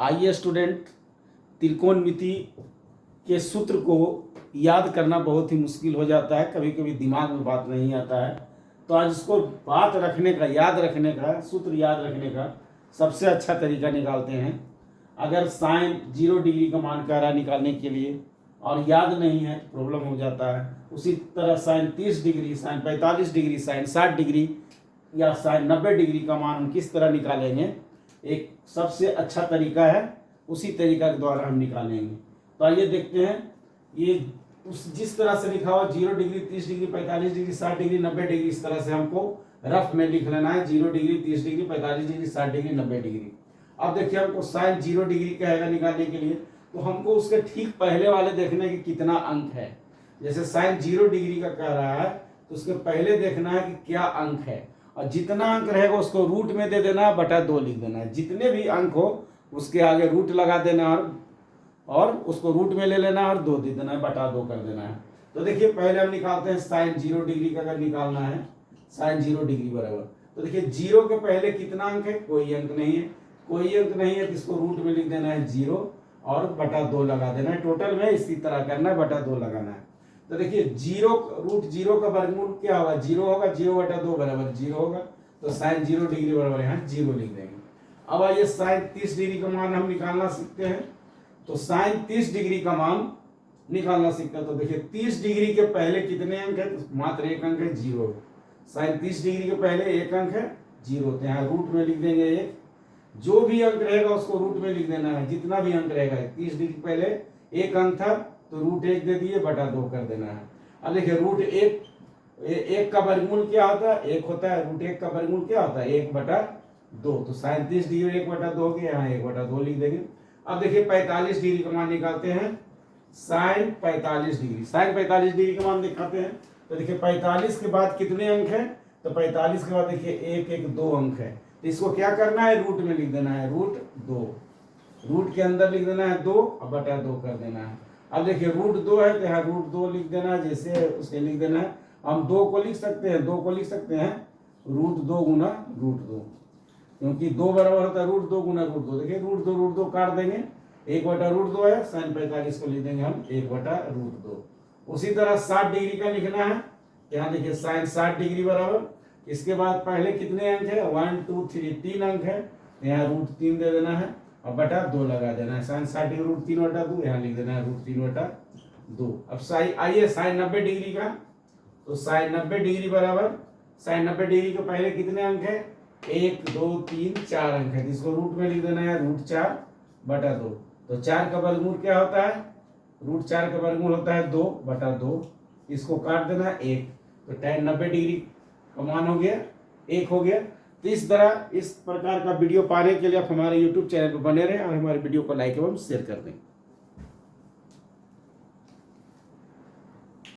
आइए स्टूडेंट, त्रिकोणमिति के सूत्र को याद करना बहुत ही मुश्किल हो जाता है, कभी कभी दिमाग में बात नहीं आता है। तो आज इसको बात रखने का, याद रखने का, सूत्र याद रखने का सबसे अच्छा तरीका निकालते हैं। अगर साइन 0 डिग्री का मान कह रहा है निकालने के लिए और याद नहीं है तो प्रॉब्लम हो जाता है। उसी तरह sine 30 degree, sine 45 degree, sine 60 degree या साइन 90 डिग्री का मान हम किस तरह निकालेंगे, एक सबसे अच्छा तरीका है, उसी तरीका के द्वारा हम निकालेंगे। तो आइए देखते हैं। ये जिस तरह से लिखा हुआ 0 degree, 30 degree, 45 degree, 60 degree, 90 degree, इस तरह से हमको रफ में लिख लेना है। 0 degree, 30 degree, 45 degree, 60 degree, 90 degree. अब देखिए हमको साइन 0 डिग्री कहेगा निकालने के लिए, तो हमको उसके ठीक पहले वाले देखना है कि कितना अंक है। जैसे साइन 0 डिग्री का कह रहा है तो उसके पहले देखना है कि क्या अंक है, और जितना अंक रहेगा उसको रूट में दे देना है, बटा 2 लिख देना है। जितने भी अंक हो उसके आगे रूट लगा देना है और उसको रूट में ले लेना है और 2 दे देना है, बटा 2 कर देना है। तो देखिए पहले हम निकालते हैं साइन 0 डिग्री का। अगर निकालना है साइन 0 डिग्री बराबर, तो देखिए 0 के पहले कितना अंक है, कोई अंक नहीं है। कोई अंक नहीं है तो इसको रूट में लिख देना है 0 और बटा 2 लगा देना है। टोटल में इसी तरह करना है, बटा 2 लगाना है। तो देखिए 0 रूट 0 का वर्गमूल क्या होगा, 0 होगा। 0 बटा 2 बराबर 0 होगा, तो साइन 0 डिग्री बराबर यहाँ 0 लिख देंगे। अब आइए साइन 30 डिग्री का मान हम निकालना सीखते हैं। तो साइन 30 डिग्री का मान निकालना सीखते हैं। तो देखिए 30 डिग्री के पहले कितने अंक है, तो मात्र एक अंक है, 0। साइन 30 डिग्री के पहले एक अंक है, 0। तो यहाँ रूट में लिख देंगे 1। जो भी अंक रहेगा उसको रूट में लिख देना है, जितना भी अंक रहेगा। 30 डिग्री पहले एक अंक था तो रूट 1 दे दिए, बटा 2 कर देना है। अब देखिए रूट 1 का वर्गमूल क्या होता है, 1 होता है। रूट 1 का वर्गमूल क्या होता है, 1 बटा 2। तो साइन 30 डिग्री 1 बटा 2 हो गया, यहाँ 1 बटा 2 लिख देंगे। अब देखिए 45 डिग्री का मान निकालते हैं। साइन 45 डिग्री, साइन 45 डिग्री का मान दिखाते हैं। तो देखिए 45 के बाद कितने अंक है, तो 45 के बाद देखिए 1 1 2 अंक है। तो इसको क्या करना है, रूट में लिख देना है, रूट 2। रूट के अंदर लिख देना है 2 और बटा 2 कर देना है। अब देखिए रूट 2 है तो यहाँ रूट 2 लिख देना है, जैसे उसे लिख देना है। हम 2 को लिख सकते हैं, 2 को लिख सकते हैं रूट 2 गुना रूट 2, क्योंकि 2 बराबर होता है रूट 2 गुना रूट 2। देखिए रूट 2 काट देंगे, 1 बटा रूट 2 है। साइन 45 को लिख देंगे हम 1 बटा रूट 2। उसी तरह 60 डिग्री का लिखना है। यहाँ देखिए साइन 60 डिग्री बराबर, इसके बाद पहले कितने अंक है, 1 2 3 3 अंक है। यहाँ रूट 3 दे देना है और बटा 2 लगा देना है। साइन 60 डिग्री रूट 3 बटा 2, यहाँ लिख देना है रूट 3 बटा 2। अब आइए साइन 90 डिग्री का। तो साइन 90 डिग्री बराबर, साइन 90 डिग्री के पहले कितने अंक है, 1 2 3 4 अंक है। इसको रूट में लिख देना है, रूट 4 बटा 2। तो 4 का वर्गमूल क्या होता है, रूट 4 का वर्गमूल होता है 2 बटा 2। इसको काट देना है 1, तो tan 90 डिग्री का मान हो गया 1 हो गया। तो इस तरह इस प्रकार का वीडियो पाने के लिए आप हमारे YouTube चैनल पर बने रहें और हमारे वीडियो को लाइक एवं शेयर कर दें।